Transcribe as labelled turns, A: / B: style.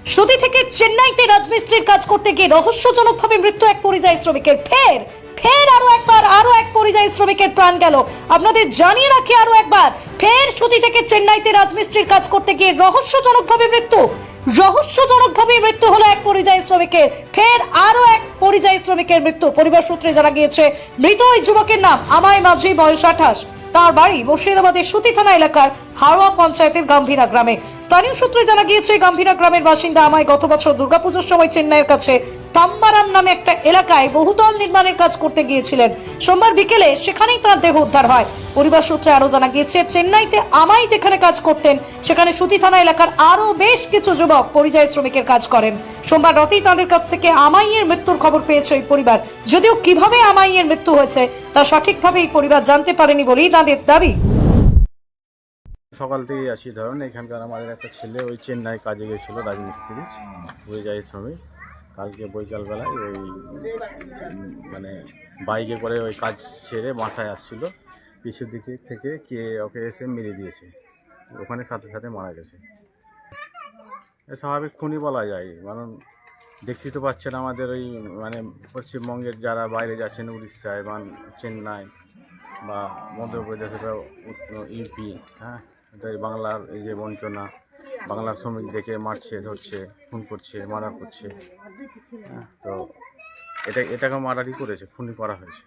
A: সুতি থেকে চেন্নাইতে রাজমিস্ত্রির কাজ করতে গিয়ে রহস্যজনকভাবে মৃত্যু এক পরিযায়ী শ্রমিকের। ফের ফের আরো এক পরিযায়ী শ্রমিকের প্রাণ গেল। আপনাদের জানিয়ে রাখি আরো একবার, ফের সুতি থেকে চেন্নাইতে রাজমিস্ত্রির কাজ করতে গিয়ে রহস্যজনকভাবে মৃত্যু হলো এক পরিযায়ী শ্রমিকের। ফের আরো এক পরিযায়ী শ্রমিকের মৃত্যু। পরিবার সূত্রে জানা গিয়েছে মৃত ওই যুবকের নাম আমাই মাঝি, বয়স 28। তার বাড়ি মুর্শিদাবাদের সুতি থানা এলাকার হাওড়া পঞ্চায়েতের গাম্ভীরা গ্রামে। স্থানীয় সূত্রে জানা গিয়েছে গাম্ভীরা গ্রামের বাসিন্দা আমায় গত বছর দুর্গাপুজোর সময় চেন্নাইয়ের কাছে তাম্বারাম নামে একটা এলাকায় বহুতল নির্মাণের কাজ করতে গিয়েছিলেন। সোমবার বিকেলে সেখানেই তার দেহ উদ্ধার হয়। পরিবার সূত্রে আরো জানা গিয়েছে চেন্নাইতে আমাই যেখানে কাজ করতেন সেখানে সুতি থানা এলাকার আরো বেশ কিছু যুবক পরিযায়ী শ্রমিকের কাজ করেন। সোমবার রাতেই তাদের কাছ থেকে আমাইয়ের মৃত্যুর খবর পেয়েছে ওই পরিবার। যদিও কিভাবে আমাইয়ের মৃত্যু হয়েছে তা সঠিকভাবে এই পরিবার জানতে পারেনি বলেই তাদের দাবি।
B: সকাল থেকেই আসি, ধরুন এখানকার আমাদের একটা ছেলে ওই চেন্নাই কাজে গেছিলো রাজমিস্ত্রি, পরিযায়ী শ্রমিক। কালকে বৈকালবেলায় ওই মানে বাইকে করে ওই কাজ সেরে বাসায় আসছিল, পিছুর দিকে থেকে কে ওকে এসে মেরে দিয়েছে, ওখানে সাথে সাথে মারা গেছে। স্বাভাবিক খুনই বলা যায়, কারণ দেখতে তো পাচ্ছেন আমাদের ওই মানে পশ্চিমবঙ্গের যারা বাইরে যাচ্ছেন উড়িষ্যায় বা চেন্নাই বা মধ্যপ্রদেশ বা ইউপি, হ্যাঁ, তাই বাংলার এই যে বঞ্চনা, বাংলার শ্রমিকদেরকে মারছে, ধরছে, খুন করছে, মার্ডার করছে। হ্যাঁ, তো এটাকে মার্ডারই করেছে, খুনই করা হয়েছে।